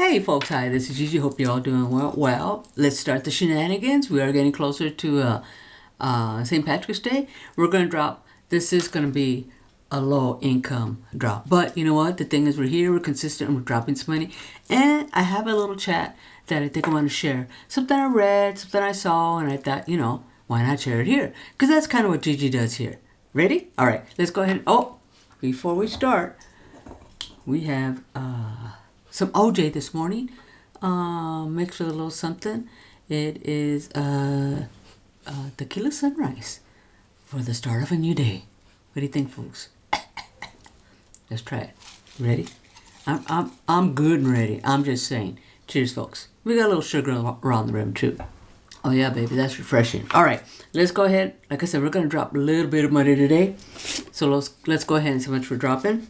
Hey folks, hi, this is Gigi. Hope you're all doing well. Well, let's start the shenanigans. We are getting closer to St. Patrick's Day. We're going to drop, this is going to be a low income drop. But you know what? The thing is, we're here, we're consistent, and we're dropping some money. And I have a little chat that I think I want to share. Something I read, something I saw, and I thought, you know, why not share it here? Because that's kind of what Gigi does here. Ready? All right, let's go ahead. Oh, before we start, we have some OJ this morning, mixed with a little something. It is tequila sunrise for the start of a new day. What do you think, folks? Let's try it. Ready? I'm good and ready. I'm just saying. Cheers, folks. We got a little sugar around the rim too. Oh yeah, baby, that's refreshing. All right, let's go ahead. Like I said, we're gonna drop a little bit of money today. So let's go ahead and see how much we're dropping.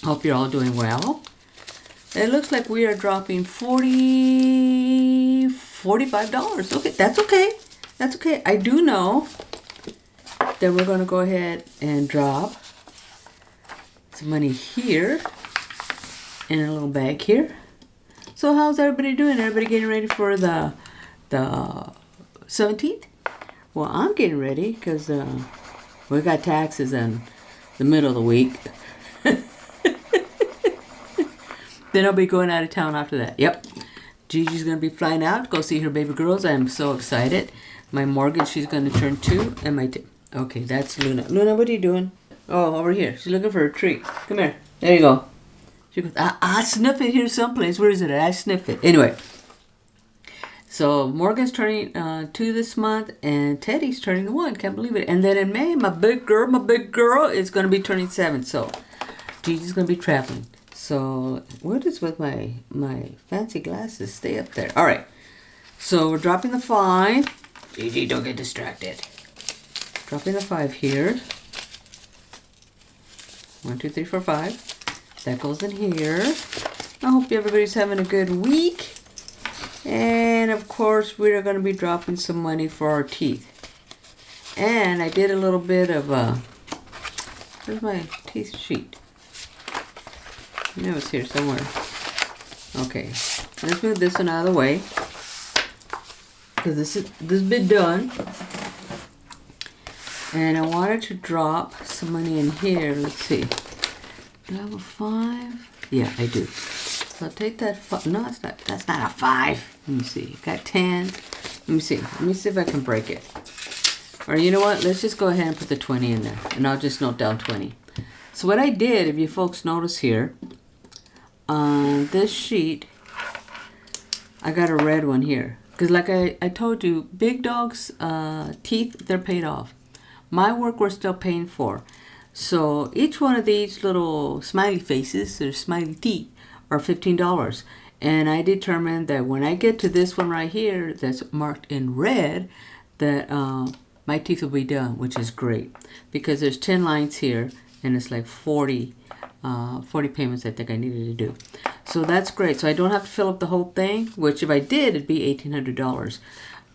Hope you're all doing well. It looks like we are dropping $45. Okay, that's okay. That's okay. I do know that we're gonna go ahead and drop some money here in a little bag here. So how's everybody doing? Everybody getting ready for the 17th? Well, I'm getting ready because we got taxes in the middle of the week. Then I'll be going out of town after that. Yep. Gigi's going to be flying out to go see her baby girls. I am so excited. My mortgage, she's going to turn 2. And okay, that's Luna. Luna, what are you doing? Oh, over here. She's looking for a treat. Come here. There you go. She goes, I sniff it here someplace. Where is it? I sniff it. Anyway. So Morgan's turning 2 this month. And Teddy's turning 1. Can't believe it. And then in May, my big girl is going to be turning 7. So Gigi's going to be traveling. So, what is with my fancy glasses? Stay up there. All right. So, we're dropping the 5. Gigi, don't get distracted. Dropping the 5 here. 1, 2, 3, 4, 5. That goes in here. I hope everybody's having a good week. And, of course, we're going to be dropping some money for our teeth. And I did a little bit of, where's my teeth sheet? I know it's here somewhere. Okay, let's move this one out of the way because this has been done. And I wanted to drop some money in here. Let's see. Do I have a 5? Yeah, I do. So I'll take that. No, it's not. That's not a 5. Let me see. Got 10. Let me see. Let me see if I can break it. Or you know what? Let's just go ahead and put the 20 in there, and I'll just note down 20. So what I did, if you folks notice here. On this sheet, I got a red one here. Because like I told you, big dogs' teeth, they're paid off. My work we're still paying for. So each one of these little smiley faces, or smiley teeth, are $15. And I determined that when I get to this one right here that's marked in red, that my teeth will be done, which is great. Because there's 10 lines here, and it's like 40 payments I think I needed to do. So that's great. So I don't have to fill up the whole thing, which if I did, it'd be $1,800.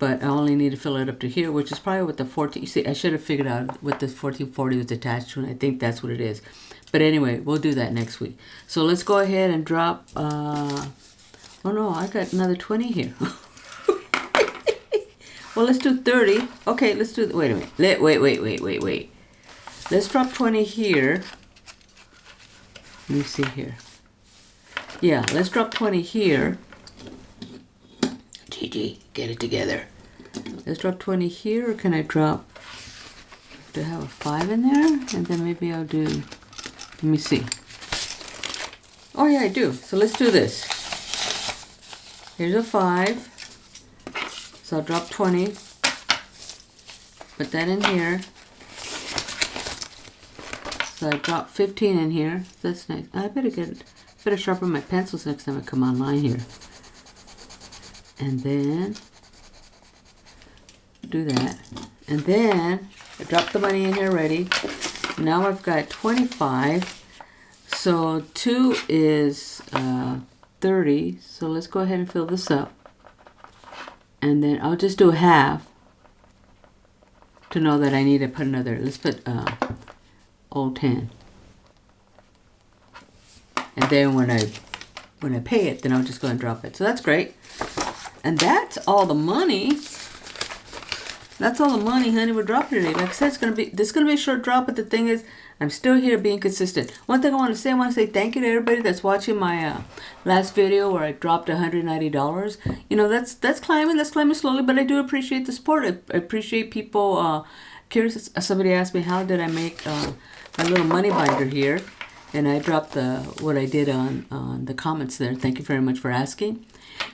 But I only need to fill it up to here, which is probably what the 14, you see, I should have figured out what the 1440 was attached to, and I think that's what it is. But anyway, we'll do that next week. So let's go ahead and drop, oh no, I got another 20 here. Well, let's do 30. Okay, let's do, wait a minute. Wait. Let's drop 20 here. Let me see here. Yeah, let's drop 20 here. Gigi, get it together. Let's drop 20 here, or can I drop... Do I have a 5 in there? And then maybe I'll do... Let me see. Oh yeah, I do. So let's do this. Here's a 5. So I'll drop 20. Put that in here. So I dropped 15 in here. That's nice. I better sharpen my pencils next time I come online here. And then do that. And then I dropped the money in here already. Now I've got 25. So 2 is 30. So let's go ahead and fill this up. And then I'll just do half to know that I need to put another. Let's put 10. And then when I when I pay it, then I'll just go and drop it. So that's great. And that's all the money. That's all the money, honey, we're dropping today. Like I said, this is gonna be a short drop, but the thing is, I'm still here being consistent. One thing I want to say thank you to everybody that's watching my last video where I dropped $190. You know, that's climbing slowly, but I do appreciate the support. I appreciate people curious. Somebody asked me, how did I make my little money binder here? And I dropped what I did on the comments there. Thank you very much for asking.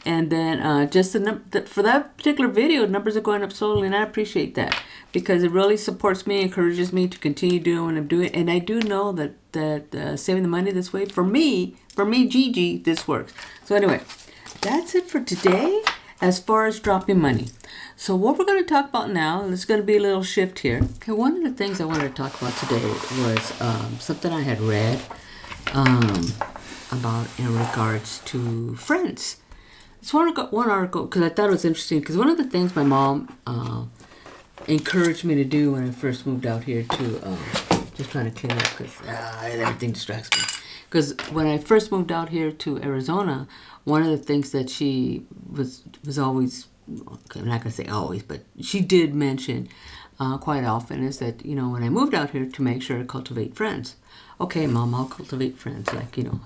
And then just for that particular video, numbers are going up slowly, and I appreciate that because it really supports me, encourages me to continue doing what I'm doing. And I do know that saving the money this way, for me, Gigi, this works. So anyway, that's it for today as far as dropping money. So what we're going to talk about now, there's going to be a little shift here. Okay, one of the things I wanted to talk about today was something I had read about in regards to friends. It's one article because I thought it was interesting because one of the things my mom encouraged me to do when I first moved out here to just trying to clean up because everything distracts me. Because when I first moved out here to Arizona, one of the things that she was always, okay, I'm not going to say always, but she did mention quite often is that, you know, when I moved out here to make sure to cultivate friends. Okay, Mom, I'll cultivate friends, like, you know.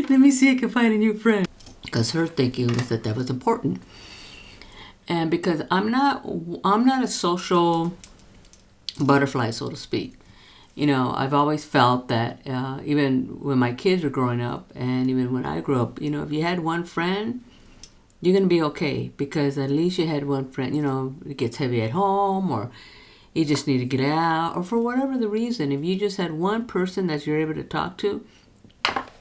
Let me see if I can find a new friend. Because her thinking was that was important. And because I'm not a social butterfly, so to speak. You know, I've always felt that even when my kids were growing up and even when I grew up, you know, if you had one friend, you're going to be okay. Because at least you had one friend, you know, it gets heavy at home or you just need to get out or for whatever the reason. If you just had one person that you're able to talk to,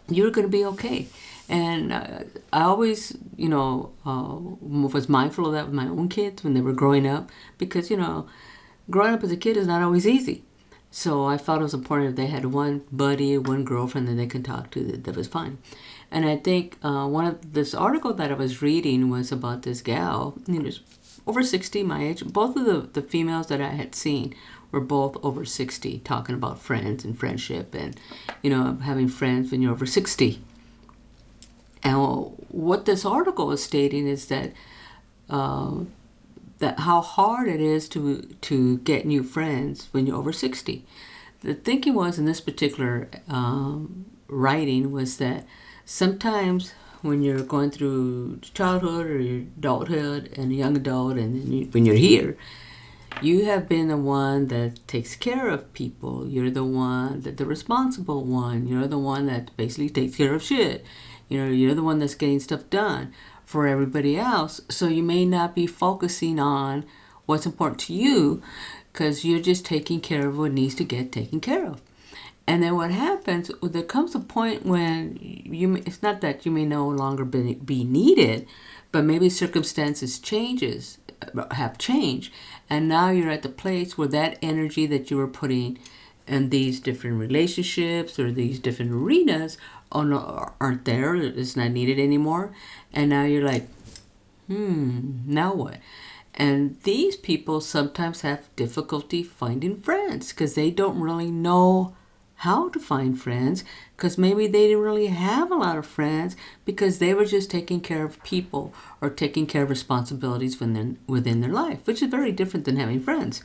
you're going to be okay. And I always, you know, was mindful of that with my own kids when they were growing up. Because, you know, growing up as a kid is not always easy. So I felt it was important if they had one buddy, one girlfriend that they could talk to, that was fine. And I think this article that I was reading was about this gal, you know, over 60, my age. Both of the females that I had seen were both over 60, talking about friends and friendship and, you know, having friends when you're over 60. And what this article is stating is that how hard it is to get new friends when you're over 60. The thinking was in this particular writing was that sometimes when you're going through childhood or your adulthood and young adult and then when you're here, you have been the one that takes care of people. You're the one the responsible one. You're the one that basically takes care of shit. You know, you're the one that's getting stuff done for everybody else. So you may not be focusing on what's important to you because you're just taking care of what needs to get taken care of. And then what happens, there comes a point when it's not that you may no longer be needed, but maybe circumstances have changed. And now you're at the place where that energy that you were putting in these different relationships or these different arenas aren't there. It's not needed anymore. And now you're like, now what? And these people sometimes have difficulty finding friends because they don't really know how to find friends because maybe they didn't really have a lot of friends because they were just taking care of people or taking care of responsibilities within their life, which is very different than having friends.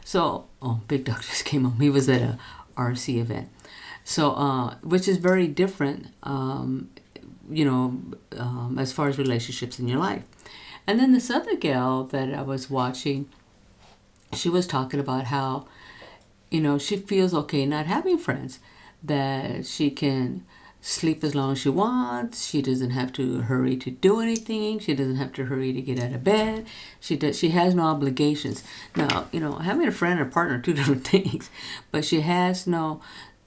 So, Big Dog just came home. He was at a RC event. So, which is very different, as far as relationships in your life. And then this other gal that I was watching, she was talking about how, you know, she feels okay not having friends, that she can sleep as long as she wants. She doesn't have to hurry to do anything. She doesn't have to hurry to get out of bed. She has no obligations. Now, you know, having a friend or partner are two different things, but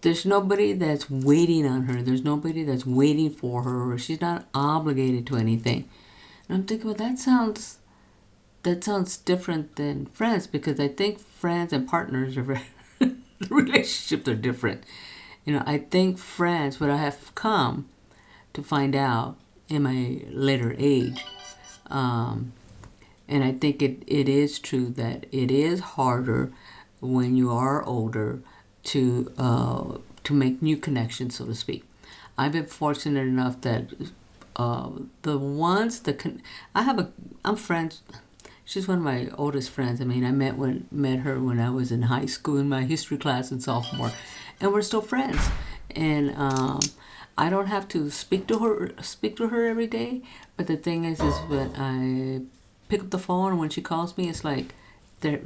there's nobody that's waiting on her. There's nobody that's waiting for her, or she's not obligated to anything. And I'm thinking, well, that sounds different than friends, because I think friends and partners are very, the relationships are different. You know, I think friends, what I have come to find out in my later age, and I think it is true that it is harder when you are older to make new connections, so to speak. I've been fortunate enough that the ones that I'm friends. She's one of my oldest friends. I mean, I met her when I was in high school in my history class and sophomore, and we're still friends. And I don't have to speak to her every day. But the thing is when I pick up the phone and when she calls me, it's like there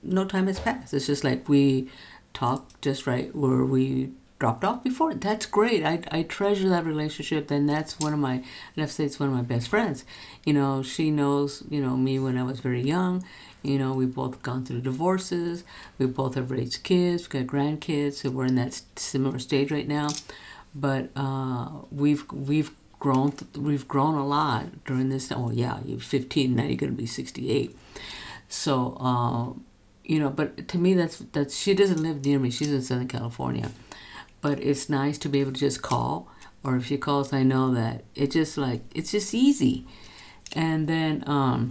no time has passed. It's just like we talk just right where we dropped off before. That's great. I treasure that relationship, and that's one of my, and I've said it's one of my best friends. She knows, me when I was very young. We both gone through divorces. We both have raised kids. We got grandkids, so we're in that similar stage right now. But we've grown a lot during this. Oh yeah, you're 15 now. You're gonna be 68. So but to me that's she doesn't live near me. She's in Southern California. But it's nice to be able to just call, or if she calls, I know that it's just easy. And then I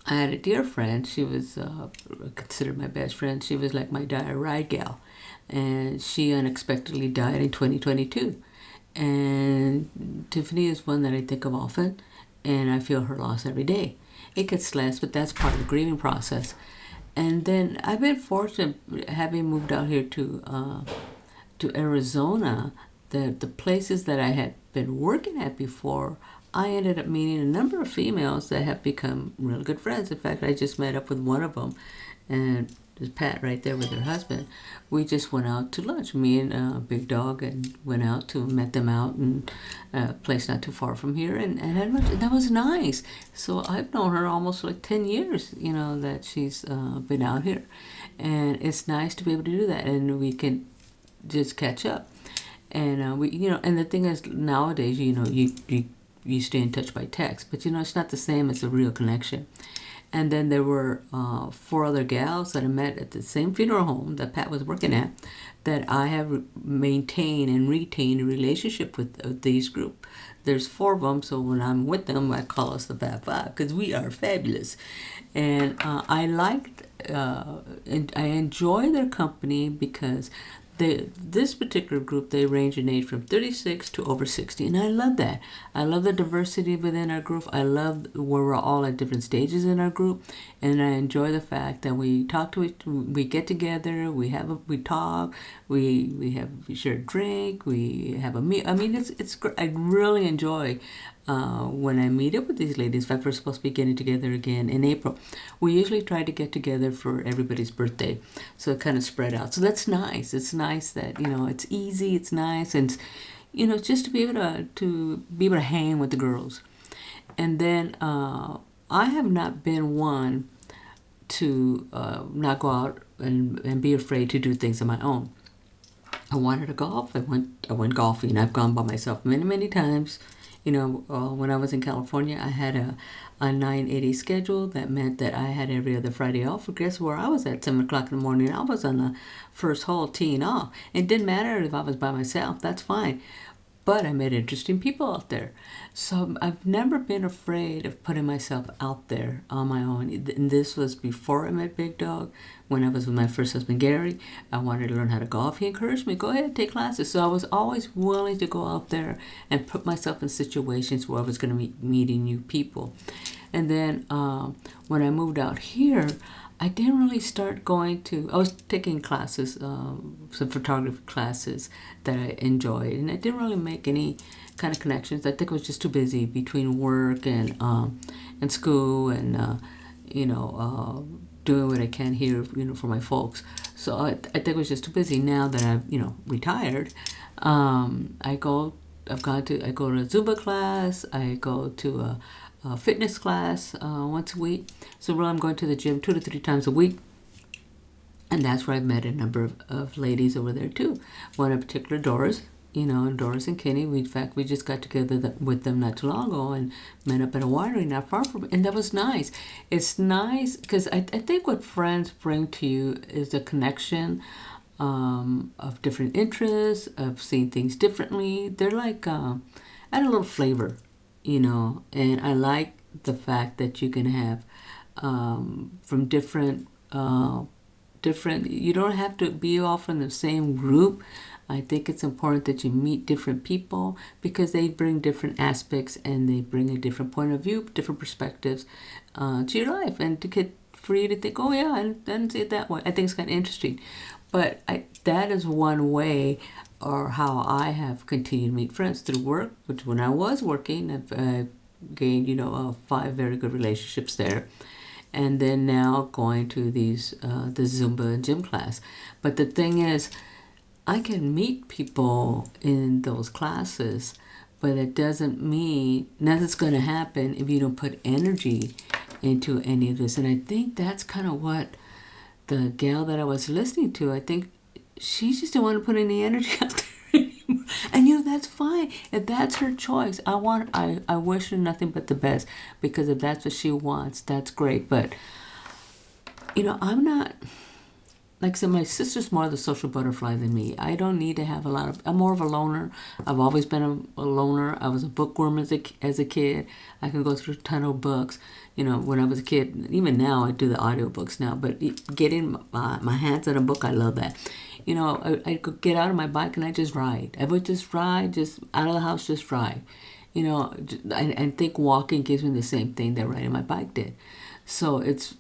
had a dear friend. She was considered my best friend. She was like my ride gal, and she unexpectedly died in 2022. And Tiffany is one that I think of often, and I feel her loss every day. It gets less, but that's part of the grieving process. And then I've been fortunate having moved out here to Arizona. The places that I had been working at before, I ended up meeting a number of females that have become real good friends. In fact, I just met up with one of them, and there's Pat right there with her husband. We just went out to lunch, me and Big Dog, and went out to met them out in a place not too far from here, and had lunch. And that was nice. So I've known her almost like 10 years, that she's been out here. And it's nice to be able to do that, and we can just catch up. And and the thing is, nowadays, you stay in touch by text, but it's not the same as a real connection. And then there were 4 other gals that I met at the same funeral home that Pat was working at, that I have maintained and retained a relationship with these group. There's 4 of them, so when I'm with them, I call us the Fab Five because we are fabulous. And and I enjoy their company because this particular group, they range in age from 36 to over 60, and I love that. I love the diversity within our group. I love where we're all at different stages in our group, and I enjoy the fact that we get together, we talk, we share a drink, we have a meal. I mean, it's I really enjoy when I meet up with these ladies. In fact, we're supposed to be getting together again in April. We usually try to get together for everybody's birthday, so it kind of spread out. So that's nice. It's nice that it's easy. It's nice, and just to be able to hang with the girls. And then I have not been one to not go out and be afraid to do things on my own. I wanted to golf. I went golfing. I've gone by myself many times. When I was in California, I had a 9/80 schedule. That meant that I had every other Friday off. But guess where I was at 7 o'clock in the morning? I was on the first hole teeing off. It didn't matter if I was by myself. That's fine. But I met interesting people out there. So I've never been afraid of putting myself out there on my own. And this was before I met Big Dog. When I was with my first husband, Gary, I wanted to learn how to golf. He encouraged me, go ahead, take classes. So I was always willing to go out there and put myself in situations where I was going to be meeting new people. And then when I moved out here, I didn't really start going to, I was taking classes, some photography classes that I enjoyed, and I didn't really make any kind of connections. I think I was just too busy between work and school and, doing what I can here, for my folks. So I think I was just too busy. Now that I've, retired, I go to a Zumba class, I go to a fitness class once a week. So really I'm going to the gym 2 to 3 times a week. And that's where I've met a number of ladies over there too. One in particular, Doris, Doris and Kenny. In fact, we just got together with them not too long ago and met up at a winery not far from it. And that was nice. It's nice because I think what friends bring to you is a connection of different interests, of seeing things differently. They're like, add a little flavor, and I like the fact that you can have from different, you don't have to be all from the same group. I think it's important that you meet different people because they bring different aspects and they bring a different point of view, different perspectives to your life, and to get for you to think, oh yeah, I didn't see it that way. I think it's kind of interesting. But that is one way or how I have continued to meet friends through work, which when I was working, I've gained, 5 very good relationships there. And then now going to the Zumba and gym class. But the thing is, I can meet people in those classes, but it doesn't mean nothing's going to happen if you don't put energy into any of this. And I think that's kind of what the gal that I was listening to, I think she just didn't want to put any energy out there anymore. And that's fine. If that's her choice, I wish her nothing but the best, because if that's what she wants, that's great. But I'm not, like I said, my sister's more the social butterfly than me. I don't need to have I'm more of a loner. I've always been a loner. I was a bookworm as a kid. I can go through a ton of books. When I was a kid, even now I do the audiobooks now, but getting my hands on a book, I love that. I could get out on my bike and I just ride. I would just ride, just out of the house, just ride. I think walking gives me the same thing that riding my bike did. So it's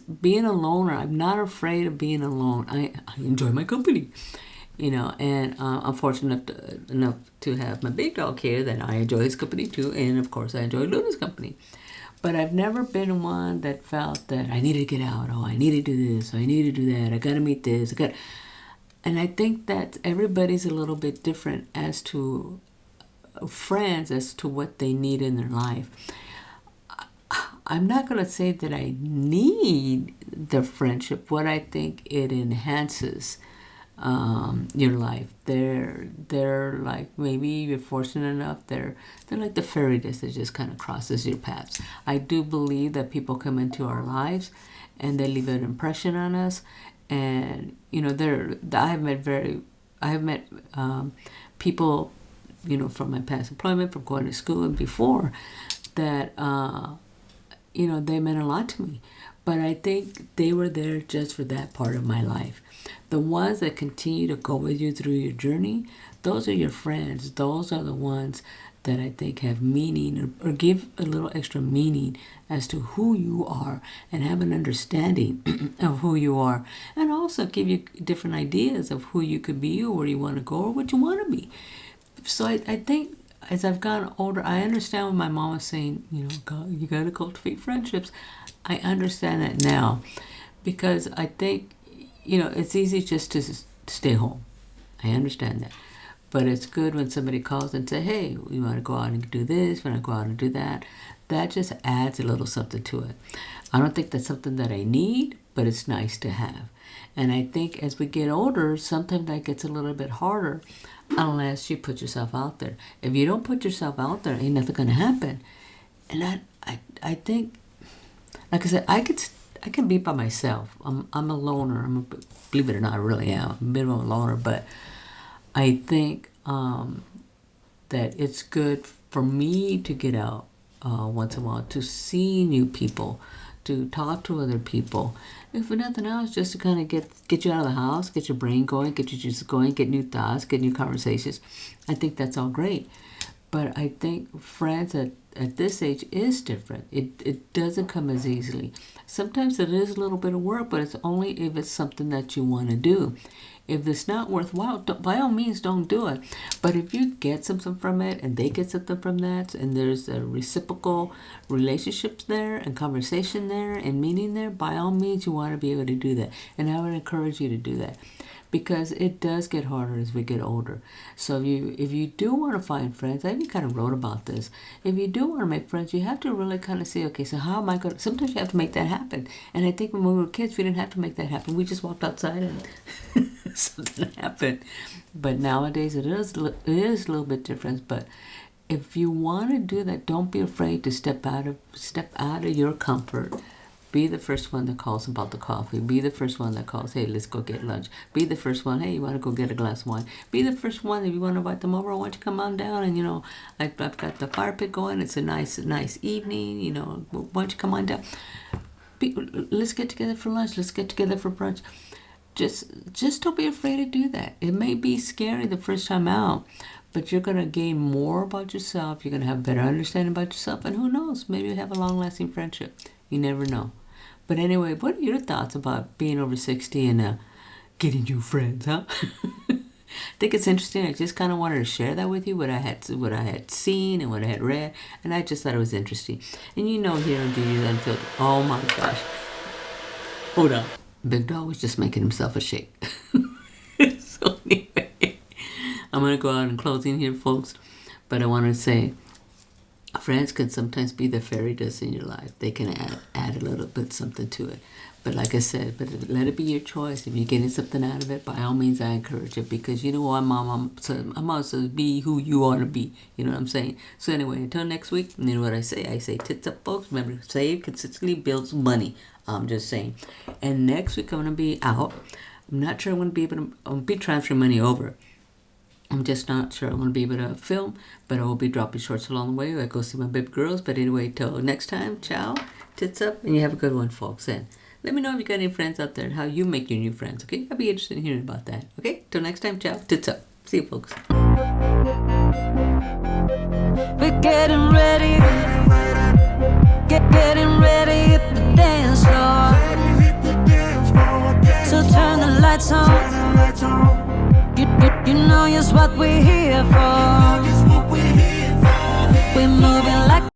being a loner. I'm not afraid of being alone. I enjoy my company, and I'm fortunate enough to have my big dog here that I enjoy his company too. And of course I enjoy Luna's company. But I've never been one that felt that I need to get out. Oh, I need to do this. I need to do that. I got to meet this. And I think that everybody's a little bit different as to friends, as to what they need in their life. I'm not going to say that I need the friendship. What I think it enhances your life. They're like, maybe you're fortunate enough. They're like the fairy dust that just kind of crosses your paths. I do believe that people come into our lives and they leave an impression on us. And I have met people, from my past employment, from going to school and before, that they meant a lot to me. But I think they were there just for that part of my life. The ones that continue to go with you through your journey, those are your friends. Those are the ones that I think have meaning, or give a little extra meaning as to who you are, and have an understanding of who you are, and also give you different ideas of who you could be, or where you want to go, or what you want to be. So I think as I've gotten older, I understand when my mom was saying, you got to cultivate friendships. I understand that now, because I think, it's easy just to stay home. I understand that. But it's good when somebody calls and say, hey, we want to go out and do this, we want to go out and do that. That just adds a little something to it. I don't think that's something that I need, but it's nice to have. And I think as we get older, sometimes that gets a little bit harder unless you put yourself out there. If you don't put yourself out there, ain't nothing going to happen. And I think, like I said, I can be by myself. I'm a loner. Believe it or not, I really am. I'm a bit of a loner, but I think that it's good for me to get out once in a while, to see new people, to talk to other people. If for nothing else, just to kind of get you out of the house, get your brain going, get your juices going, get new thoughts, get new conversations. I think that's all great. But I think friends at this age is different. It doesn't come as easily. Sometimes it is a little bit of work, but it's only if it's something that you want to do. If it's not worthwhile, by all means, don't do it. But if you get something from it and they get something from that, and there's a reciprocal relationships there and conversation there and meaning there, by all means, you want to be able to do that. And I would encourage you to do that, because it does get harder as we get older. So if you do want to find friends, I even kind of wrote about this. If you do want to make friends, you have to really kind of say, okay, so how am I going to, sometimes you have to make that happen. And I think when we were kids, we didn't have to make that happen. We just walked outside and something happened. But nowadays it is a little bit different. But if you want to do that, don't be afraid to step out of your comfort. Be the first one that calls about the coffee. Be the first one that calls, hey, let's go get lunch. Be the first one, hey, you want to go get a glass of wine. Be the first one, if you want to invite them over, why don't you come on down? And, I've got the fire pit going. It's a nice evening. Why don't you come on down? Let's get together for lunch. Let's get together for brunch. just don't be afraid to do that. It may be scary the first time out, but you're gonna gain more about yourself. You're gonna have a better understanding about yourself, and who knows, maybe you have a long-lasting friendship. You never know. But anyway, what are your thoughts about being over 60 and getting new friends, huh? I think it's interesting. I just kind of wanted to share that with you, what I had seen and what I had read, and I just thought it was interesting. And you know, here on Gigi's Unfiltered, oh my gosh, hold on, Big Dog was just making himself a shake. So anyway, I'm gonna go out in closing here, folks, but I want to say, friends can sometimes be the fairy dust in your life. They can add a little bit something to it. But like I said, but let it be your choice. If you're getting something out of it, by all means, I encourage it. Because you know what, Mom, I'm also be who you want to be. You know what I'm saying? So anyway, until next week, you know what I say? I say tits up, folks. Remember, save consistently builds money. I'm just saying. And next week, I'm going to be out. I'm not sure I'm going to be able to. I'm going to be transferring money over. I'm just not sure I'm going to be able to film, but I will be dropping shorts along the way. I go see my baby girls. But anyway, till next time, ciao, tits up, and you have a good one, folks. And let me know if you got any friends out there and how you make your new friends, okay? I'd be interested in hearing about that, okay? Till next time, ciao, tits up. See you, folks. We're getting ready, getting ready at the dance floor. So turn the lights on. You know just what we're here for. We're moving like